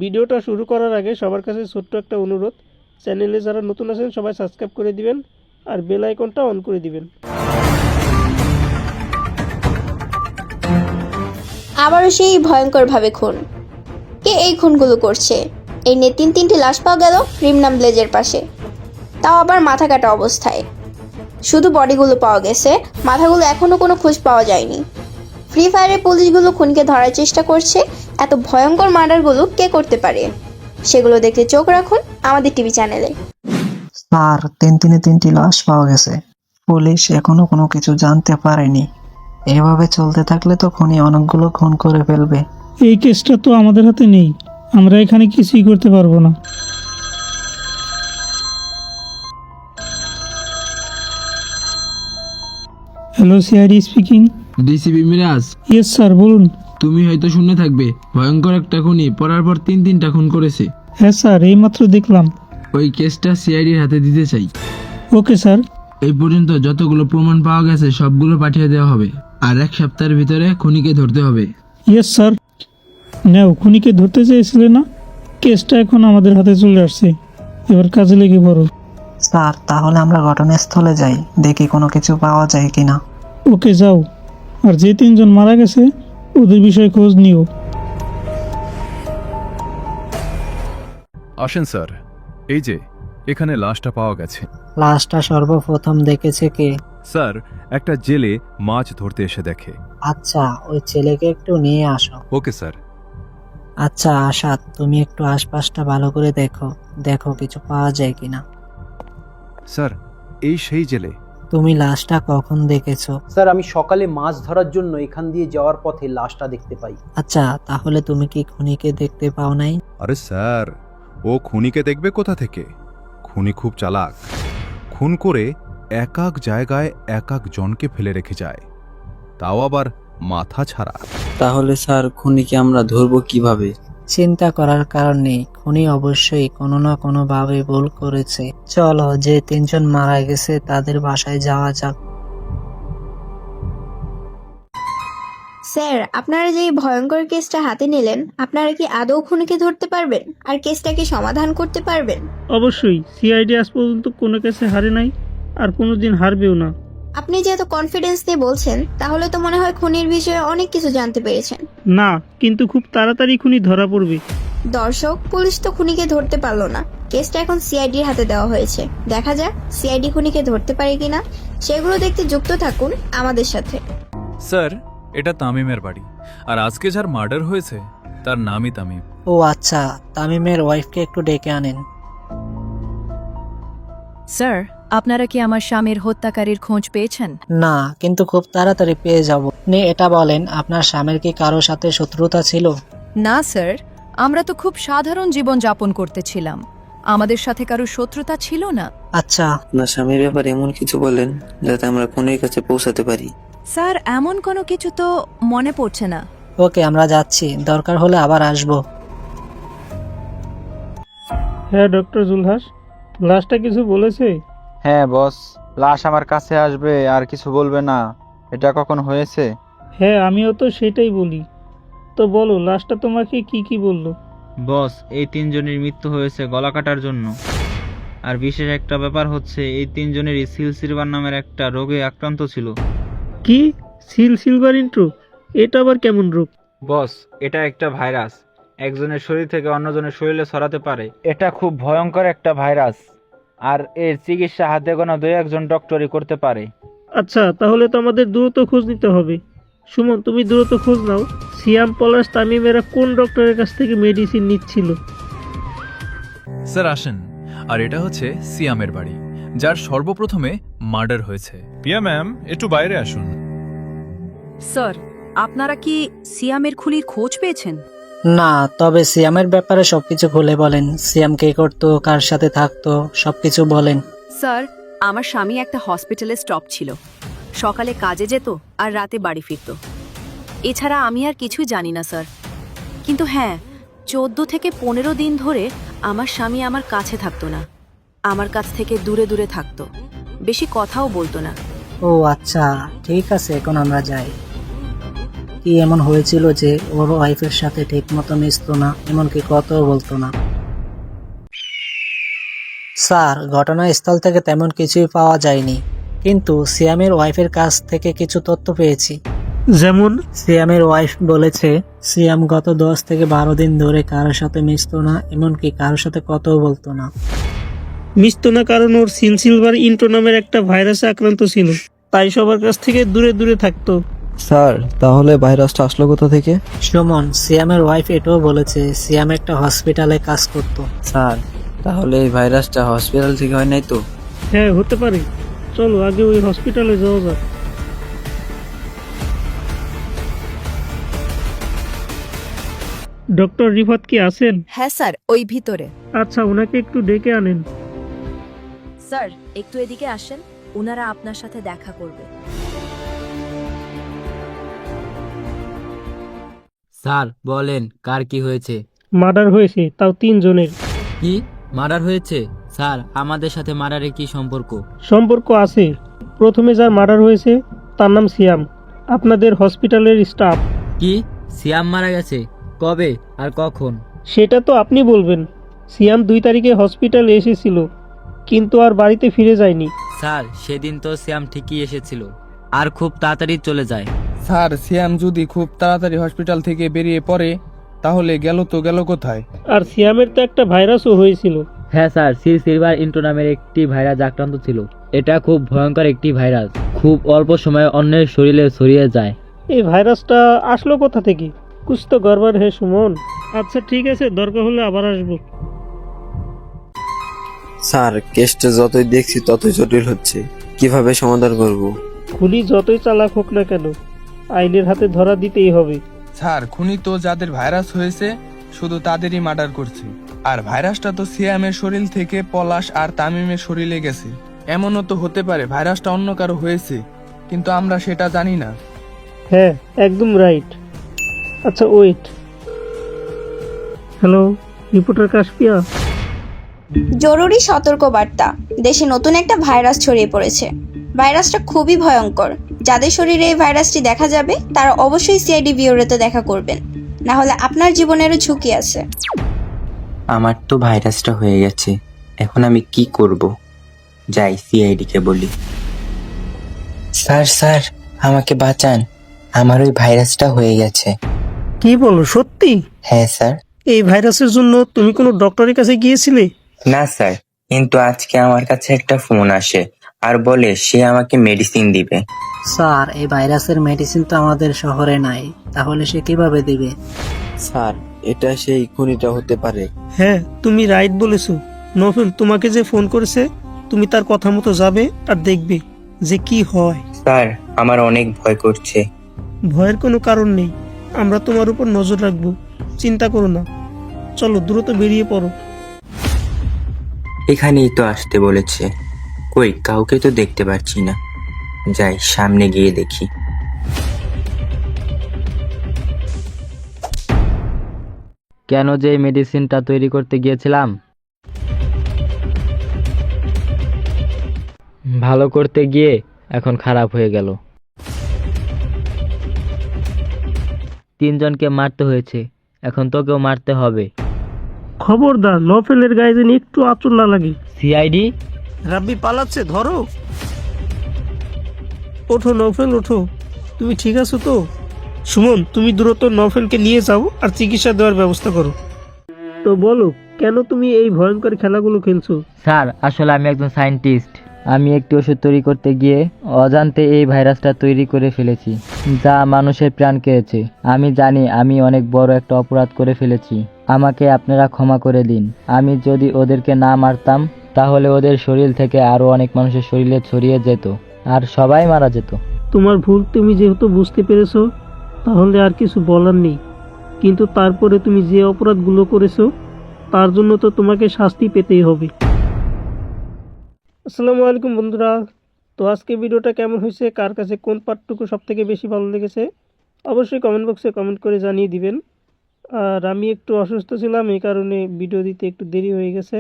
ভিডিওটা শুরু করার আগে সবার কাছে ছোট্ট একটা অনুরোধ, চ্যানেলে যারা নতুন আছেন সবাই সাবস্ক্রাইব করে দিবেন আর বেল আইকনটা অন করে দিবেন। আবারও সেই ভয়ঙ্করভাবে খুন। কে এই খুনগুলো করছে? এই নিয়ে তিনটি লাশ পাওয়া গেল রিমনাম ব্লেজের পাশে, তাও আবার মাথা কাটা অবস্থায়। শুধু বডিগুলো পাওয়া গেছে, মাথাগুলো এখনো কোনো খোঁজ পাওয়া যায়নি। ফ্রি ফায়ারের পুলিশগুলো খুনকে ধরার চেষ্টা করছে। এত ভয়ঙ্কর মার্ডারগুলো কে করতে পারে সেগুলো দেখতে চোখ রাখুন আমাদের টিভি চ্যানেলে। স্যার, তিনটি লাশ পাওয়া গেছে। পুলিশ এখনো কোনো কিছু জানতে পারেনি। এভাবে চলতে থাকলে তো খুনি অনেকগুলো খুন করে ফেলবে। এই কেসটা তো আমাদের হাতে নেই, আমরা এখানে কিছুই করতে পারবো না। Hello, CID speaking. DCP Miraj, yes sir, বলুন। তুমি হয়তো শুনে থাকবে ভয়ঙ্কর একটা খুনি পরার পর তিনটা খুন করেছে। হ্যাঁ স্যার, এইমাত্র দেখলাম। ওই কেসটা সিআইডির হাতে দিতে চাই। Okay sir. এই পর্যন্ত যতগুলো প্রমাণ পাওয়া গেছে সবগুলো পাঠিয়ে দেওয়া হবে, আর 1 সপ্তাহের ভিতরে খুনিকে ধরতে হবে। Yes sir. নাও, খুনিকে ধরতে চেয়েছিলে না? কেসটা এখন আমাদের হাতে চলে আসছে, এবার কাজে লেগে পড়ো। স্যার, তাহলে আমরা ঘটনাস্থলে যাই, দেখি কোনো কিছু পাওয়া যায় কিনা। ওকে, যাও। আর যে 3জন মারা গেছে ওদের বিষয়ে খোঁজ নিও। আসেন স্যার, এই যে এখানে লাশটা পাওয়া গেছে। লাশটা সর্বপ্রথম দেখেছে কে? স্যার, একটা জেলে মাছ ধরতে এসে দেখে। আচ্ছা, ওই ছেলেকে একটু নিয়ে আসো। Okay sir. আচ্ছা আশাদ, তুমি একটু আশপাশটা ভালো করে দেখো, দেখো কিছু পাওয়া যায় কিনা। স্যার, এই সেই জেলে। তুমি লাশটা কখন দেখেছো? স্যার, আমি সকালে মাছ ধরার জন্য এখান দিয়ে যাওয়ার পথে লাশটা দেখতে পাই। আচ্ছা, তাহলে তুমি কি খুনিকে দেখতে পাও নাই? আরে স্যার, ও খুনিকে দেখবে কোথা থেকে? খুনি খুব চালাক। খুন করে এক এক জায়গায় এক এক জনকে ফেলে রেখে যায়, তাও আবার মাথা ছাড়া। তাহলে স্যার, খুনিকে আমরা ধরবো কিভাবে? চিন্তা করার কারণ নেই, খুনি অবশ্যই কোনো না কোনো ভাবে ভুল করেছে। চলো, যে 3জন মারা গেছে তাদের বাসায় যাওয়া যাক। স্যার, আপনারা যে এই ভয়ঙ্কর কেসটা হাতে নিলেন, আপনারা কি আদৌ খুনিকে ধরতে পারবেন আর কেসটাকে সমাধান করতে পারবেন? অবশ্যই, সিআইডি আজ পর্যন্ত কোনো কেসে হারে নাই আর কোনোদিন হারবেও না। আপনি যে এত কনফিডেন্স দিয়ে বলছেন, তাহলে তো মনে হয় খুনির বিষয়ে অনেক কিছু জানতে পেরেছেন। না, কিন্তু খুব তাড়াতাড়ি খুনি ধরা পড়বে। দর্শক, পুলিশ তো খুনিকে ধরতে পারলো না। কেসটা এখন সিআইডির হাতে দেওয়া হয়েছে। দেখা যাক সিআইডি খুনিকে ধরতে পারে কিনা। সেগুলো দেখতে যুক্ত থাকুন আমাদের সাথে। স্যার, এটা তামিমের বাড়ি, আর আজকে যার মার্ডার হয়েছে তার নামই তামিম। ও আচ্ছা, তামিমের ওয়াইফকে একটু ডেকে আনেন। স্যার, আপনারা কি আমার স্বামীর হত্যাকারীর খোঁজ পেয়েছেন? না, কিন্তু খুব তাড়াতাড়ি পেয়ে যাব। আপনি এটা বলেন, আপনার স্বামীর কি কারো সাথে শত্রুতা ছিল? না স্যার, আমরা তো খুব সাধারণ জীবন যাপন করতেছিলাম, আমাদের সাথে কারো শত্রুতা ছিল না। আচ্ছা, আপনার স্বামীর ব্যাপারে এমন কিছু বলেন যাতে আমরা খুনির কাছে পৌঁছাতে পারি। স্যার, এমন কোনো কিছু তো মনে পড়ছে না। ওকে, আমরা যাচ্ছি, দরকার হলে আবার আসবো। হ্যাঁ ডক্টর জুলহাস, লাশটা কিছু বলেছে? হ্যাঁ বস, লাশ আমার কাছে আসবে আর কিছু বলবে না। এটা কখন হয়েছে? হ্যাঁ, আমিও তো সেটাই বলি। তো বলো, লাশটা তোমাকে কি কি বললো? বস, এই 3জনের মৃত্যু হয়েছে গলা কাটার জন্য। আর বিশেষ একটা ব্যাপার হচ্ছে, এই 3জনেরই সিলসিলভার নামের একটা রোগে আক্রান্ত ছিল। কি? Silver intro? এটা আবার কেমন রোগ? বস, এটা একটা ভাইরাস, একজনের শরীর থেকে অন্যজনের শরীরে ছড়াতে পারে। এটা খুব ভয়ঙ্কর একটা ভাইরাস, আর এর চিকিৎসা হাতে গোনা 2-1 ডক্টরই করতে পারে। আচ্ছা, তাহলে তো আমাদের দ্রুত খোঁজ নিতে হবে। সুমন, তুমি দ্রুত খোঁজ নাও, সিয়াম, পলাশ, তামিমেরা কোন ডক্টরের কাছ থেকে মেডিসিন নিচ্ছিল। স্যার আসেন, আর এটা হচ্ছে সিয়ামের বাড়ি, যার সর্বপ্রথমে মার্ডার হয়েছে। পিয়া ম্যাম, একটু বাইরে আসুন। স্যার, আপনারা কি সিয়ামের খুনির খোঁজ পেয়েছেন? না, তবে সিয়ামের ব্যাপারে সবকিছু খুলে বলেন। সিয়াম কে করতো, কার সাথে থাকতো, সবকিছু বলেন। স্যার, আমার স্বামী একটা হসপিটালে স্টপ ছিল, সকালে কাজে যেত আর রাতে বাড়ি ফিরত। এছাড়া আমি আর কিছুই জানি না স্যার। কিন্তু হ্যাঁ, 14 থেকে 15 দিন ধরে আমার স্বামী আমার কাছে থাকতো না, আমার কাছ থেকে দূরে দূরে থাকতো, বেশি কথাও বলতো না। ও আচ্ছা, ঠিক আছে, এখন আমরা যাই। কি এমন হয়েছিল যে ওর ওয়াইফের সাথে ঠিক মতো মিশতো না, এমনকি কথাও বলতো না? স্যার, ঘটনাস্থল থেকে তেমন কিছুই পাওয়া যায়নি, কিন্তু সিয়ামের ওয়াইফের কাছ থেকে কিছু তথ্য পেয়েছি। যেমন? সিয়ামের ওয়াইফ বলেছে সিয়াম গত 10 থেকে 12 দিন ধরে কারোর সাথে মিশতো না, এমনকি কারোর সাথে কথাও বলতো না। মিশতো না কারণ ওর সিলভার ইন্টো নামের একটা ভাইরাসে আক্রান্ত ছিল, তাই সবার কাছ থেকে দূরে দূরে থাকতো। স্যার, তাহলে ভাইরাসটা আসলো কোথা থেকে? সুমন, সিয়ামের ওয়াইফ এটাও বলেছে সিয়াম একটা হসপিটালে কাজ করত। স্যার, তাহলে এই ভাইরাসটা হসপিটাল থেকে হয় নাই তো? হ্যাঁ, হতে পারে। চলো আগে ওই হসপিটালে যাওয়া যাক। ডক্টর রিফাত কি আছেন? হ্যাঁ স্যার, ওই ভিতরে। আচ্ছা, ওনাকে একটু ডেকে আনেন। স্যার, একটু এদিকে আসেন, ওনারা আপনার সাথে দেখা করবে। স্যার বলেন, কার কি হয়েছে? মার্ডার হয়েছে, তাও 3 জনের। কি মার্ডার হয়েছে? স্যার, আমাদের সাথে মার্ডারের কি সম্পর্ক? সম্পর্ক আছে। প্রথমে যার মার্ডার হয়েছে তার নাম সিয়াম, আপনাদের হসপিটালের স্টাফ। কি, সিয়াম মারা গেছে? কবে আর কখন? সেটা তো আপনি বলবেন। সিয়াম 2 তারিখে হসপিটালে এসেছিল, কিন্তু আর বাড়িতে ফিরে যায়নি। স্যার, সেদিন তো সিয়াম ঠিকই এসেছিল আর খুব তাড়াতাড়ি চলে যায়। স্যার, সিয়াম যদি খুব তাড়াতাড়ি হসপিটাল থেকে বেরিয়ে পড়ে তাহলে গেল কোথায়? আর সিয়ামের তো একটা ভাইরাসও হয়েছিল। হ্যাঁ স্যার, সিলভার ইন্টো নামের একটি ভাইরাস আক্রান্ত ছিল। এটা খুব ভয়ঙ্কর একটি ভাইরাস, খুব অল্প সময়ে অন্যের শরীরে ছড়িয়ে যায়। এই ভাইরাসটা আসলো কোথা থেকে? কুছ তো গড়বড় হে সুমন। আচ্ছা ঠিক আছে, দরকার হলে আবার আসবো। স্যার, কেসটা যতই দেখছি ততই জটিল হচ্ছে, কিভাবে সমাধান করব? খুনি যতই চালাক হোক না কেন, আইনের হাতে ধরা দিতেই হবে। স্যার, খুনি তো যাদের ভাইরাস হয়েছে শুধু তাদেরই মার্ডার করছে, আর ভাইরাসটা তো সিয়ামের শরীর থেকে পলাশ আর তামিমের শরীরে গেছে। এমনও তো হতে পারে ভাইরাসটা অন্য কারো হয়েছে, কিন্তু আমরা সেটা জানি না। হ্যাঁ, একদম রাইট। আচ্ছা ওয়েট। Hello, reporter Kashpia. জরুরি সতর্কবার্তা, দেশে নতুন একটা ভাইরাস ছড়িয়ে পড়েছে। ভাইরাসটা খুবই ভয়ঙ্কর। যাদের শরীরে এই ভাইরাসটি দেখা যাবে তারা অবশ্যই সিআইডি বিউরোতে দেখা করবেন, না হলে আপনার জীবনেরও ঝুঁকি আছে। আমার তো ভাইরাসটা হয়ে গেছে, এখন আমি কি করব? যাই সিআইডি কে বলি। স্যার স্যার, আমাকে বাঁচান, আমার ওই ভাইরাসটা হয়ে গেছে। কি বলো, সত্যি? হ্যাঁ স্যার। এই ভাইরাসের জন্য তুমি কোনো ডক্টরের কাছে গিয়েছিলে? না স্যার, কিন্তু আজকে আমার কাছে একটা ফোন আসে আর বলে সে আমাকে মেডিসিন দিবে। স্যার, এই ভাইরাসের মেডিসিন তো আমাদের শহরে নাই, তাহলে সে কিভাবে দিবে? স্যার, এটা সেই খুনিটা হতে পারে। হ্যাঁ, তুমি রাইট বলেছো। নফেল তোমাকে যে ফোন করেছে, তুমি তার কথা মতো যাবে আর দেখবে যে কি হয়। স্যার, আমার অনেক ভয় করছে। ভয়ের কোনো কারণ নেই, আমরা তোমার উপর নজর রাখবো, চিন্তা করো না। চলো দ্রুত বেরিয়ে পড়ো। এখানেই তো আসতে বলেছে, কই কাউকে তো দেখতে পাচ্ছি না। যাই সামনে গিয়ে দেখি। কেন যে এই মেডিসিনটা তৈরি করতে গিয়েছিলাম, ভালো করতে গিয়ে এখন খারাপ হয়ে গেল। 3 জনকে মারতে হয়েছে, এখন তোকেও মারতে হবে। খবরদার, নফেলের গায়ে যেন একটু আঁচড় না লাগে। সিআইডি রাব্বি পালাচ্ছে, ধরো। ওঠো নফেল, ওঠো। তুমি ঠিক আছো তো? সুমন, তুমি দ্রুত নফেলকে নিয়ে যাও আর চিকিৎসা দেওয়ার ব্যবস্থা করো। তো বলো, কেন তুমি এই ভয়ঙ্কর খেলাগুলো খেলছো? স্যার, আসলে আমি একজন সায়েন্টিস্ট। আমি একটি ওষুধ তৈরি করতে গিয়ে অজান্তে এই ভাইরাসটা তৈরি করে ফেলেছি, যা মানুষের প্রাণ কেড়েছে। আমি জানি আমি অনেক বড় একটা অপরাধ করে ফেলেছি, আমাকে আপনারা ক্ষমা করে দিন। আমি যদি ওদেরকে না মারতাম তাহলে ওদের শরীর থেকে আরো অনেক মানুষের শরীরে ছড়িয়ে যেত আর সবাই মারা যেত। তোমার ভুল তুমি যেহেতু বুঝতে পেরেছো, তাহলে আর কিছু বলার নেই। কিন্তু তারপরে তুমি যে অপরাধগুলো করেছো তার জন্য তো তোমাকে শাস্তি পেতেই হবে। আসসালামু আলাইকুম বন্ধুরা। তো আজকে ভিডিওটা কেমন হয়েছে, কার কাছে কোন পার্টটুকু সব থেকে বেশি ভালো লেগেছে অবশ্যই কমেন্ট বক্সে কমেন্ট করে জানিয়ে দিবেন। আর আমি একটু অসুস্থ ছিলাম, এই কারণে ভিডিও দিতে একটু দেরি হয়ে গেছে।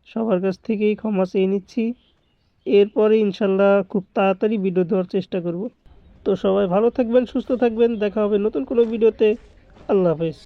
সবার কাছ থেকেই ক্ষমা চেয়ে নিচ্ছি। এরপরে ইনশাল্লাহ খুব তাড়াতাড়ি ভিডিও দেওয়ার চেষ্টা করব। তো সবাই ভালো থাকবেন, সুস্থ থাকবেন, দেখা হবে নতুন কোনো ভিডিওতে। আল্লাহ হাফেজ।